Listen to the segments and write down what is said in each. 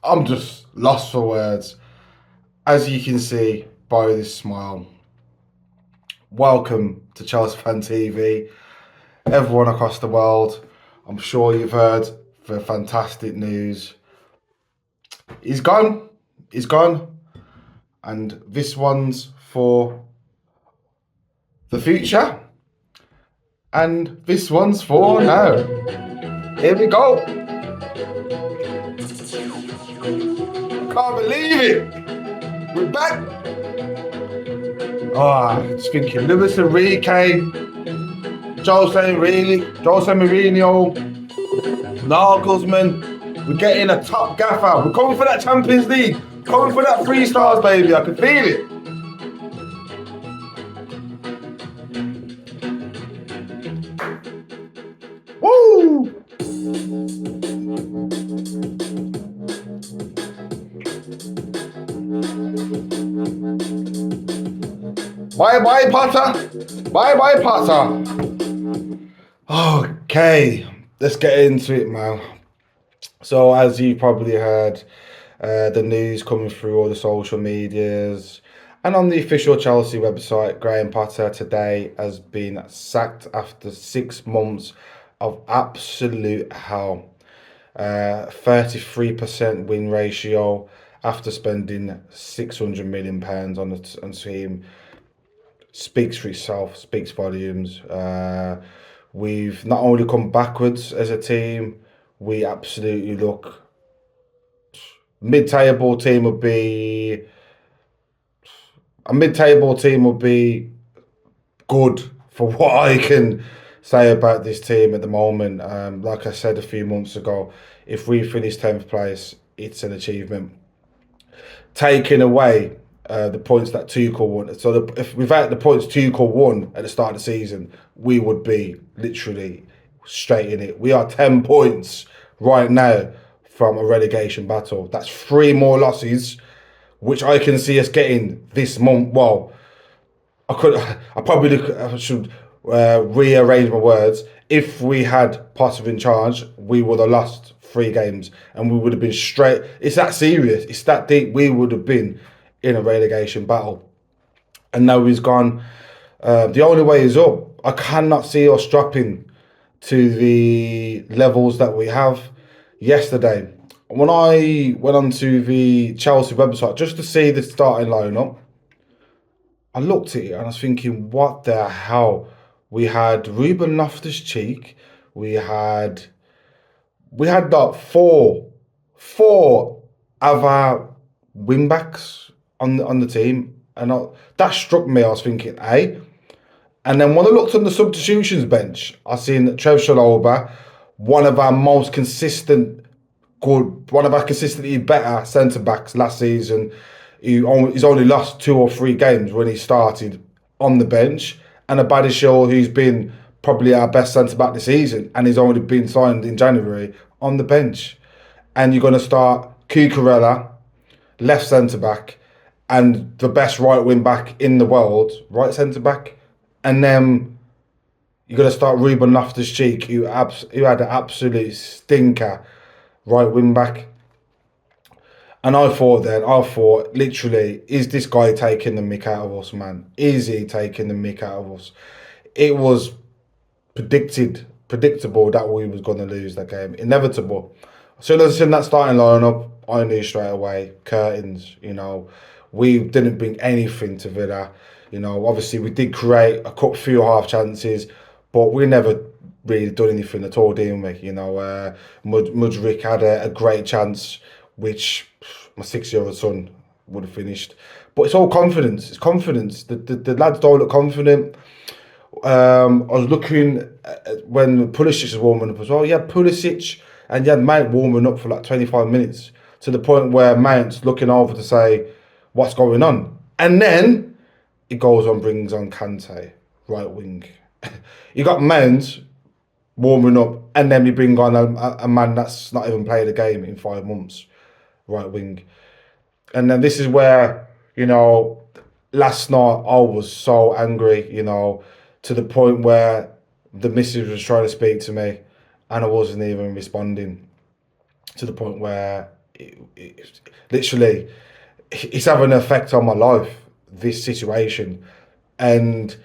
I'm just lost for words. As you can see by this smile, welcome to Chelsea Fan TV. Everyone across the world, I'm sure you've heard the fantastic news. He's gone. He's gone. And this one's for the future. And this one's for now. Here we go. Can't believe it. We're back. Just thinking Luis Enrique, Jose Mourinho, Nagelsmann. We're getting a top gaffer. We're coming for that Champions League. Coming for that 3 stars, baby. I can feel it. Woo! Bye-bye, Potter. Bye-bye, Potter. Okay, let's get into it, man. So, as you probably heard, the news coming through all the social medias and on the official Chelsea website, Graham Potter today has been sacked after 6 months of absolute hell. 33% win ratio after spending £600 million on a team speaks for itself, speaks volumes. We've not only come backwards as a team, we absolutely look. Mid-table team would be good for what I can say about this team at the moment. Like I said a few months ago, if we finish 10th place, it's an achievement. Taking away the points that Tuchel won. So if without the points Tuchel won at the start of the season, we would be literally straight in it. We are 10 points right now from a relegation battle. That's 3 more losses, which I can see us getting this month. Well, I should rearrange my words. If we had Potter in charge, we would have lost 3 games and we would have been straight. It's that serious. It's that deep. We would have been in a relegation battle. And now he's gone. The only way is up. I cannot see us dropping to the levels that we have. Yesterday, when I went onto the Chelsea website just to see the starting lineup, I looked at it and I was thinking, what the hell? We had Ruben Loftus-Cheek. We had like four other wing backs on the team, and that struck me. I was thinking, hey. And then when I looked on the substitutions bench, I seen Trev Chalobah, one of our consistently better centre backs last season. He's only lost 2 or 3 games when he started on the bench, and a Badiashile who's been probably our best centre back this season, and he's only been signed in January on the bench. And you're going to start Cucurella, left centre back, and the best right wing back in the world, right centre back, and then you're going to start Ruben Loftus-Cheek, who had an absolute stinker right wing back. And I thought, literally, is this guy taking the mick out of us, man? Is he taking the mick out of us? It was predictable that we was going to lose that game. Inevitable. As soon as I seen that starting lineup, I knew straight away, curtains, We didn't bring anything to Villa. Obviously we did create a few half chances, but we never really done anything at all, didn't we? Mudryk had a great chance, which my 6-year-old son would have finished. But it's all confidence. It's confidence. The lads don't look confident. I was looking at when Pulisic was warming up as well. You had Pulisic and you had Mount warming up for like 25 minutes to the point where Mount's looking over to say, what's going on? And then he goes on, brings on Kante, right wing. You got Mount warming up, and then you bring on a man that's not even played a game in 5 months, right wing. And then this is where, last night I was so angry, to the point where the missus was trying to speak to me and I wasn't even responding, to the point where Literally, it's having an effect on my life, this situation. And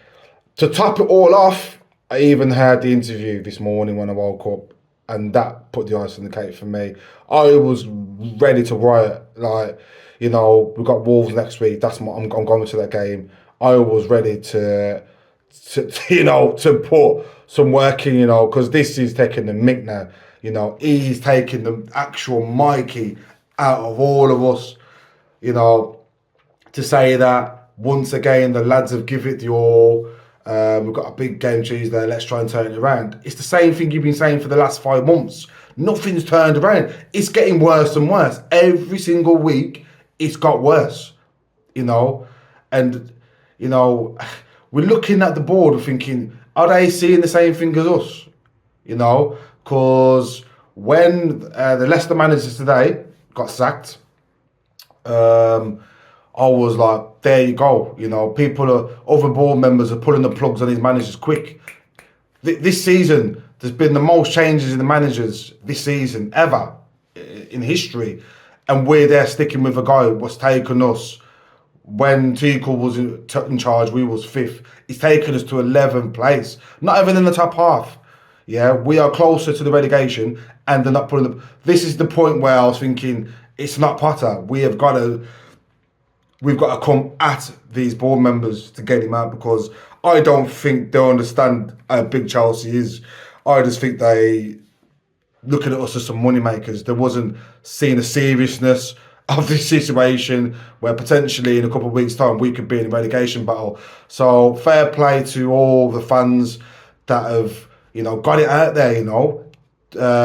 to top it all off, I even had the interview this morning when I woke up, and that put the ice on the cake for me. I was ready to riot. Like, we've got Wolves next week. I'm going to that game. I was ready to put some work in, because this is taking the mick now. He's taking the actual Mikey out of all of us, to say that once again the lads have given it the all. We've got a big game Tuesday. Let's try and turn it around. It's the same thing you've been saying for the last 5 months. Nothing's turned around. It's getting worse and worse. Every single week, it's got worse. And we're looking at the board and thinking, are they seeing the same thing as us? Because when the Leicester manager today got sacked, I was like, there you go. Other board members are pulling the plugs on his managers quick. This season, there's been the most changes in the managers this season ever in history. And we're there sticking with a guy what's taken us. When Tuchel was in charge, we was 5th. It's taken us to 11th place. Not even in the top half. Yeah, we are closer to the relegation, and they're not putting the... This is the point where I was thinking, it's not Potter. We've got to come at these board members to get him out, because I don't think they understand how big Chelsea is. I just think they looking at us as some money makers. They wasn't seeing the seriousness of this situation, where potentially in a couple of weeks' time we could be in a relegation battle. So fair play to all the fans that have got it out there.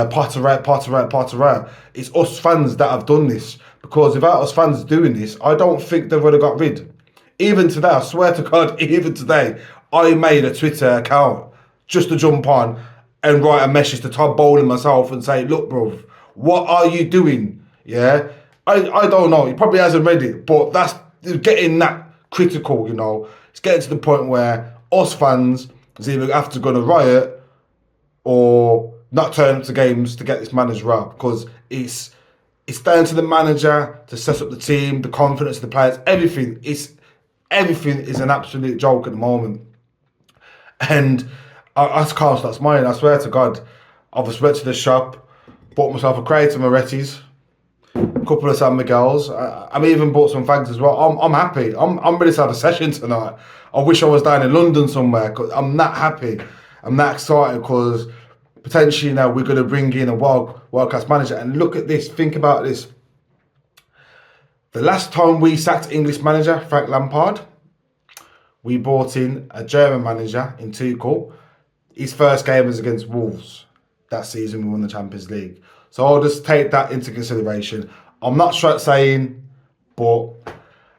Potter out. It's us fans that have done this, because without us fans doing this, I don't think they would have got rid. Even today, I swear to God, even today, I made a Twitter account just to jump on and write a message to Todd Bowling myself and say, look, bro, what are you doing? Yeah, I don't know. He probably hasn't read it, but that's getting that critical. It's getting to the point where us fans is either have to go to riot or not turn up to games to get this manager out, because it's down to the manager to set up the team, the confidence of the players, everything. Everything is an absolute joke at the moment. And I just can't stop smiling. I swear to God, I've just went to the shop, bought myself a crate of Moretti's, a couple of San Miguel's. I've even bought some fags as well. I'm happy. I'm ready to have a session tonight. I wish I was down in London somewhere, because I'm that happy. I'm that excited, because potentially now we're going to bring in a world-class manager. And look at this. Think about this. The last time we sacked English manager, Frank Lampard, we brought in a German manager in Tuchel. His first game was against Wolves. That season we won the Champions League. So I'll just take that into consideration. I'm not saying, but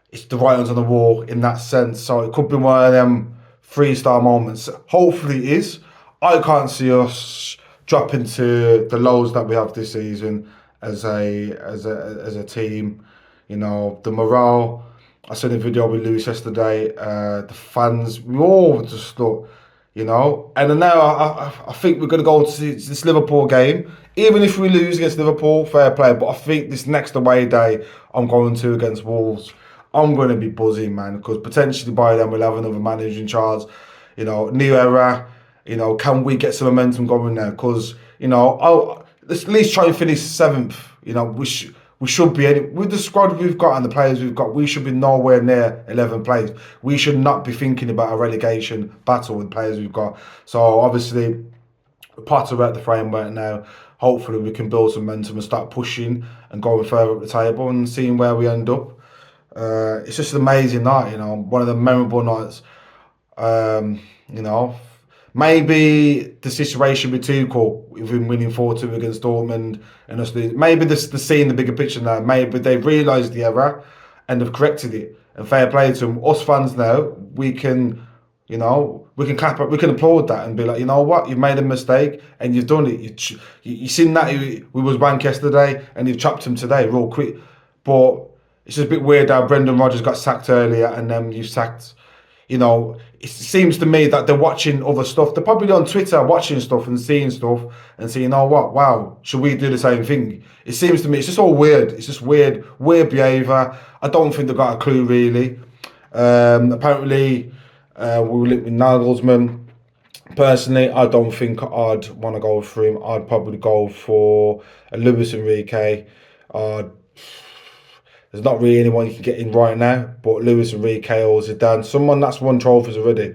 it's the writings on the wall in that sense. So it could be one of them 3-star moments. Hopefully it is. I can't see us dropping to the lows that we have this season as a team. The morale. I saw a video with Lewis yesterday. The fans, we all just look, And then now I think we're going to go to this Liverpool game. Even if we lose against Liverpool, fair play. But I think this next away day I'm going to against Wolves, I'm going to be buzzing, man. Because potentially by then we'll have another manager in charge. New era. Can we get some momentum going now? Because, let's at least try and finish 7th. We should be, with the squad we've got and the players we've got, we should be nowhere near 11th place. We should not be thinking about a relegation battle with the players we've got. So obviously, Potter at the framework now. Hopefully we can build some momentum and start pushing and going further up the table and seeing where we end up. It's just an amazing night, one of the memorable nights. Maybe the situation with Tuchel, with him winning 4-2 against Dortmund and us losing, maybe they're seeing the bigger picture now. Maybe they've realised the error and have corrected it. And fair play to them. Us fans now, we can clap up, we can applaud that and be like, you know what, you've made a mistake and you've done it. You seen that we was wank yesterday and you've chopped him today real quick. But it's just a bit weird how Brendan Rodgers got sacked earlier and then you sacked. It's it seems to me that they're watching other stuff. They're probably on Twitter watching stuff and seeing oh what, wow, should we do the same thing? It seems to me it's just all weird. It's just weird behaviour. I don't think they've got a clue really. Apparently, we were linked with Nagelsmann. Personally, I don't think I'd want to go for him. I'd probably go for a Luis Enrique. There's not really anyone you can get in right now, but Luis Enrique or Zidane, someone that's won trophies already.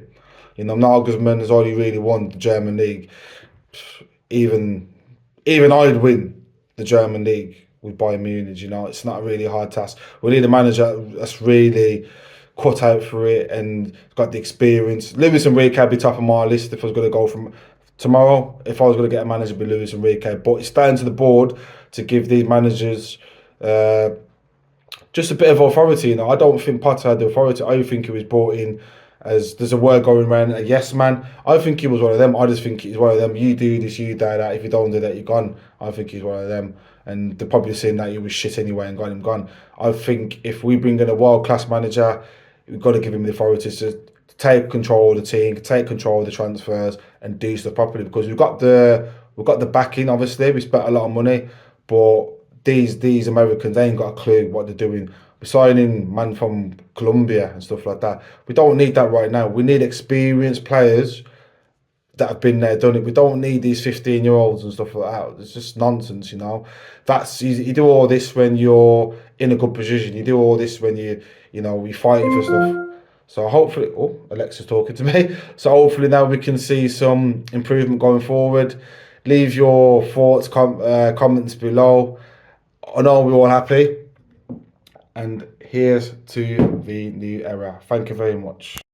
Nagelsmann has only really won the German league. Even I'd win the German league with Bayern Munich. It's not a really hard task. We need a manager that's really cut out for it and got the experience. Luis Enrique would be top of my list if I was going to go from tomorrow. If I was going to get a manager, it'd be Luis Enrique. But it's down to the board to give these managers just a bit of authority. I don't think Potter had the authority. I think he was brought in as there's a word going around, a yes man. I think he was one of them. I just think he's one of them. You do this, you do that. If you don't do that, you're gone. I think he's one of them. And they're probably saying that he was shit anyway and got him gone. I think if we bring in a world class manager, we've got to give him the authority to take control of the team, take control of the transfers, and do stuff properly. Because we've got the backing. Obviously, we spent a lot of money, but these Americans, they ain't got a clue what they're doing. We're signing man from Colombia and stuff like that. We don't need that right now. We need experienced players that have been there, done it. We don't need these 15-year-olds and stuff like that. It's just nonsense, That's easy. You do all this when you're in a good position. You do all this when you're fighting for stuff. So hopefully, Alexa's talking to me. So hopefully now we can see some improvement going forward. Leave your thoughts, comments below. I know we're all happy. And here's to the new era. Thank you very much.